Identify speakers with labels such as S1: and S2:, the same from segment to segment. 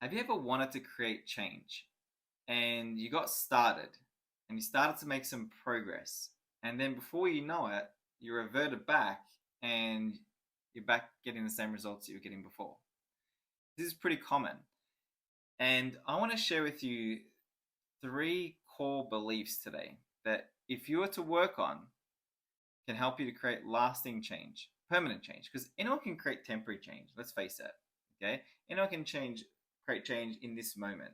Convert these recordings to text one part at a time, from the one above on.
S1: Have you ever wanted to create change and you got started and you started to make some progress, and then before you know it, you reverted back and you're back getting the same results that you were getting before? This is pretty common. And I want to share with you three core beliefs today that, if you were to work on, can help you to create lasting change, permanent change. Because anyone can create temporary change, let's face it. Okay? Anyone can create change in this moment,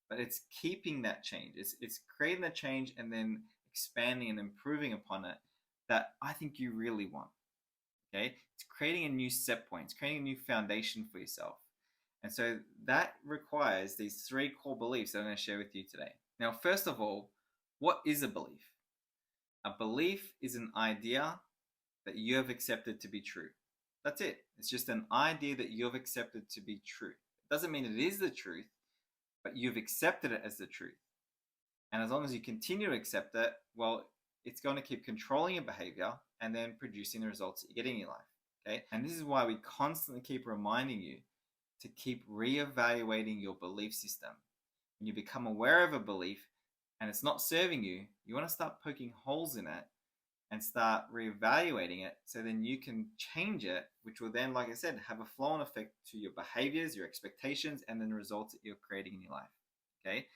S1: but it's keeping that change. It's creating the change and then expanding and improving upon it that I think you really want. Okay, it's creating a new set point. It's creating a new foundation for yourself, and so that requires these three core beliefs that I'm going to share with you today. Now, first of all, what is a belief? A belief is an idea that you have accepted to be true. That's it. It's just an idea that you have accepted to be true. It doesn't mean it is the truth, but you've accepted it as the truth. And as long as you continue to accept it, well, it's going to keep controlling your behavior and then producing the results that you get in your life. Okay. And this is why we constantly keep reminding you to keep reevaluating your belief system. When you become aware of a belief and it's not serving you, you want to start poking holes in it and start reevaluating it, so then you can change it, which will then, like I said, have a flow-on effect to your behaviors, your expectations, and then the results that you're creating in your life. Okay.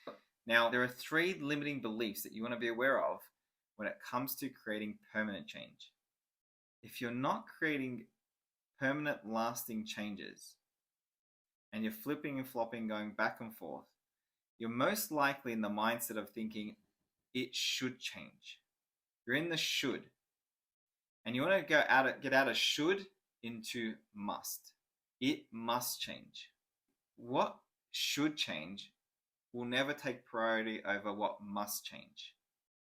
S1: Now, there are three limiting beliefs that you want to be aware of when it comes to creating permanent change. If you're not creating permanent, lasting changes, and you're flipping and flopping, going back and forth, you're most likely in the mindset of thinking it should change. You're in the should, and you want to get out of should into must. It must change. What should change will never take priority over what must change.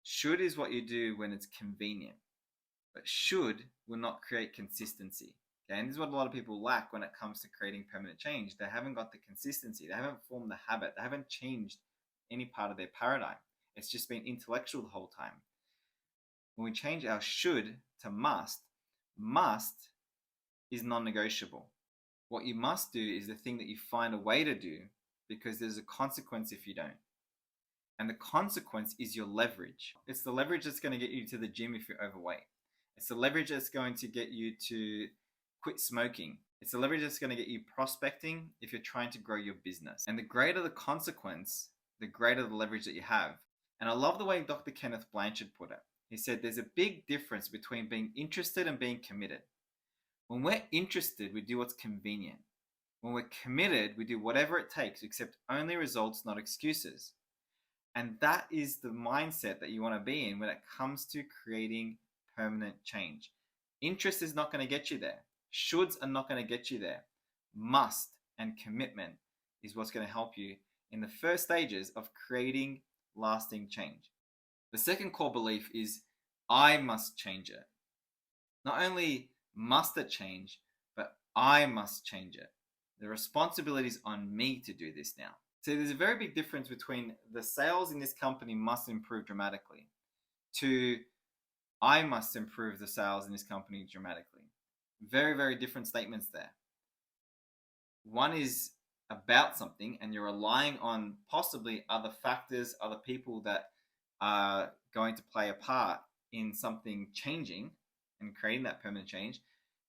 S1: Should is what you do when it's convenient, but should will not create consistency. Okay, and this is what a lot of people lack when it comes to creating permanent change. They haven't got the consistency. They haven't formed the habit. They haven't changed any part of their paradigm. It's just been intellectual the whole time. When we change our should to must is non-negotiable. What you must do is the thing that you find a way to do, because there's a consequence if you don't. And the consequence is your leverage. It's the leverage that's going to get you to the gym if you're overweight. It's the leverage that's going to get you to quit smoking. It's the leverage that's going to get you prospecting if you're trying to grow your business. And the greater the consequence, the greater the leverage that you have. And I love the way Dr. Kenneth Blanchard put it. He said there's a big difference between being interested and being committed. When we're interested, we do what's convenient. When we're committed, we do whatever it takes, accept only results, not excuses. And that is the mindset that you want to be in when it comes to creating permanent change. Interest is not going to get you there. Shoulds are not going to get you there. Must and commitment is what's going to help you in the first stages of creating lasting change. The second core belief is I must change it. Not only must it change, but I must change it. The responsibility is on me to do this now. So there's a very big difference between the sales in this company must improve dramatically to I must improve the sales in this company dramatically. Very, very different statements there. One is about something and you're relying on possibly other factors, other people that are going to play a part in something changing and creating that permanent change.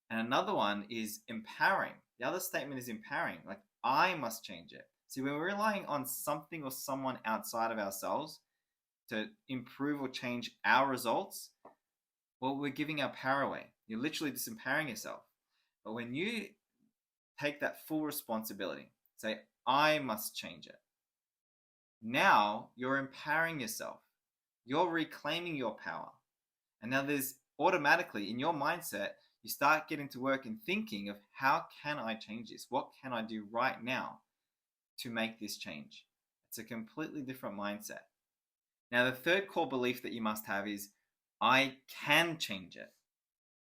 S1: And another one is empowering. The other statement is empowering, like I must change it. See, when we're relying on something or someone outside of ourselves to improve or change our results, well, we're giving our power away. You're literally disempowering yourself. But when you take that full responsibility, say, I must change it, now you're empowering yourself. You're reclaiming your power. And now there's automatically in your mindset, you start getting to work and thinking of how can I change this? What can I do right now to make this change? It's a completely different mindset. Now, the third core belief that you must have is I can change it.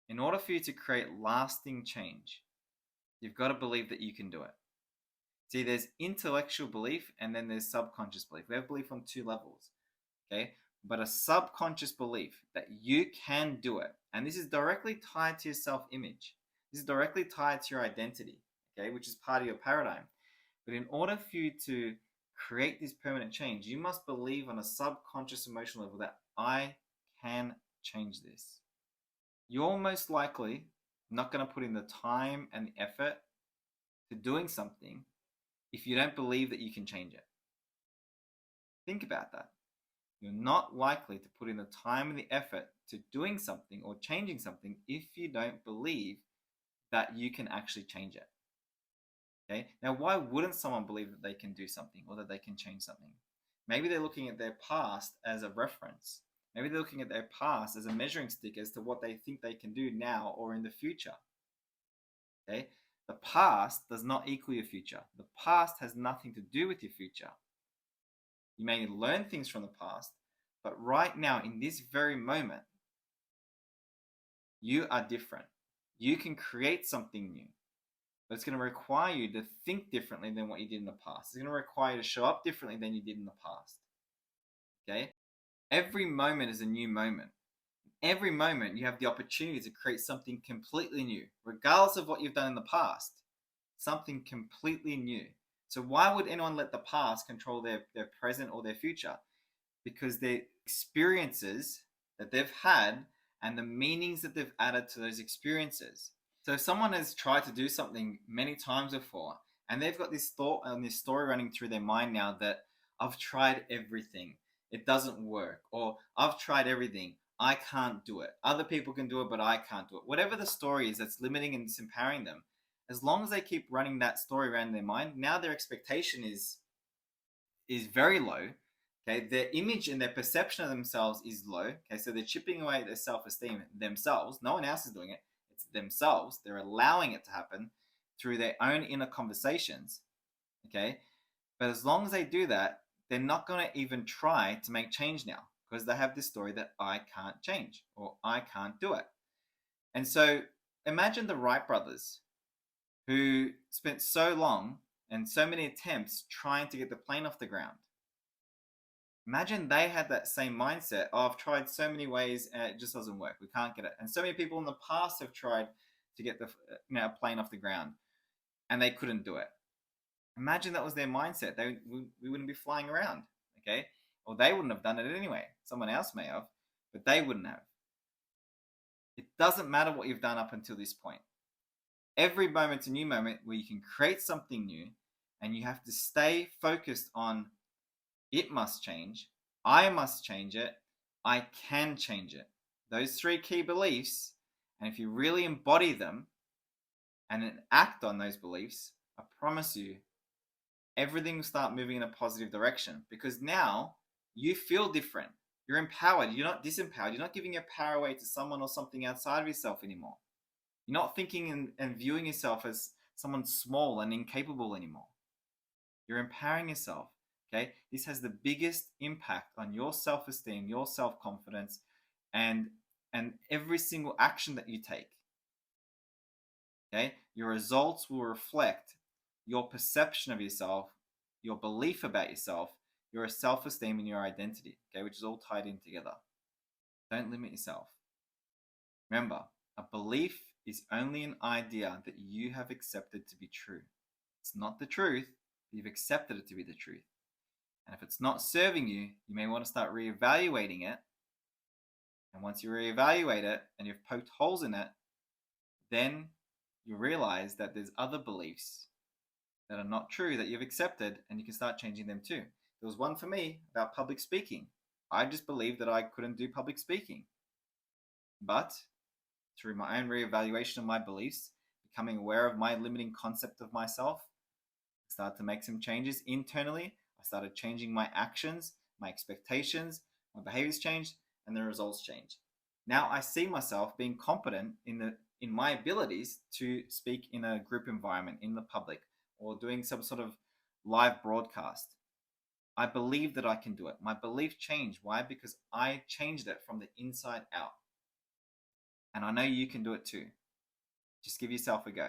S1: In order for you to create lasting change, you've got to believe that you can do it. See, there's intellectual belief and then there's subconscious belief. We have belief on two levels, okay? But a subconscious belief that you can do it, and this is directly tied to your self-image. This is directly tied to your identity, okay, which is part of your paradigm. But in order for you to create this permanent change, you must believe on a subconscious emotional level that I can change this. You're most likely not going to put in the time and the effort to doing something if you don't believe that you can change it. Think about that. You're not likely to put in the time and the effort to doing something or changing something if you don't believe that you can actually change it. Okay? Now, why wouldn't someone believe that they can do something or that they can change something? Maybe they're looking at their past as a reference. Maybe they're looking at their past as a measuring stick as to what they think they can do now or in the future. Okay? The past does not equal your future. The past has nothing to do with your future. You may learn things from the past, but right now, in this very moment, you are different. You can create something new, but it's going to require you to think differently than what you did in the past. It's going to require you to show up differently than you did in the past. Okay? Every moment is a new moment. Every moment you have the opportunity to create something completely new, regardless of what you've done in the past. Something completely new. So why would anyone let the past control their present or their future? Because their experiences that they've had and the meanings that they've added to those experiences. So if someone has tried to do something many times before and they've got this thought and this story running through their mind now that I've tried everything, it doesn't work, or I've tried everything, I can't do it. Other people can do it, but I can't do it. Whatever the story is that's limiting and disempowering them, as long as they keep running that story around in their mind, now their expectation is very low. Okay, their image and their perception of themselves is low. Okay, so they're chipping away at their self-esteem themselves. No one else is doing it. It's themselves. They're allowing it to happen through their own inner conversations. Okay, but as long as they do that, they're not going to even try to make change now because they have this story that I can't change or I can't do it. And so imagine the Wright brothers who spent so long and so many attempts trying to get the plane off the ground. Imagine they had that same mindset. Oh, I've tried so many ways and it just doesn't work. We can't get it. And so many people in the past have tried to get the plane off the ground and they couldn't do it. Imagine that was their mindset. We wouldn't be flying around, okay? Or they wouldn't have done it anyway. Someone else may have, but they wouldn't have. It doesn't matter what you've done up until this point. Every moment's a new moment where you can create something new, and you have to stay focused on it must change, I must change it, I can change it. Those three key beliefs, and if you really embody them and then act on those beliefs, I promise you, everything will start moving in a positive direction because now you feel different. You're empowered. You're not disempowered. You're not giving your power away to someone or something outside of yourself anymore. You're not thinking and viewing yourself as someone small and incapable anymore. You're empowering yourself. Okay? This has the biggest impact on your self-esteem, your self-confidence, and every single action that you take. Okay? Your results will reflect your perception of yourself, your belief about yourself, your self-esteem, and your identity. Okay? Which is all tied in together. Don't limit yourself. Remember, a belief is only an idea that you have accepted to be true. It's not the truth, but you've accepted it to be the truth. And if it's not serving you, you may want to start reevaluating it. And once you reevaluate it and you've poked holes in it, then you realize that there's other beliefs that are not true that you've accepted, and you can start changing them too. There was one for me about public speaking. I just believed that I couldn't do public speaking. But through my own reevaluation of my beliefs, becoming aware of my limiting concept of myself, I started to make some changes internally. I started changing my actions, my expectations, my behaviors changed, and the results changed. Now I see myself being competent in my abilities to speak in a group environment, in the public, or doing some sort of live broadcast. I believe that I can do it. My belief changed. Why? Because I changed it from the inside out. And I know you can do it too. Just give yourself a go.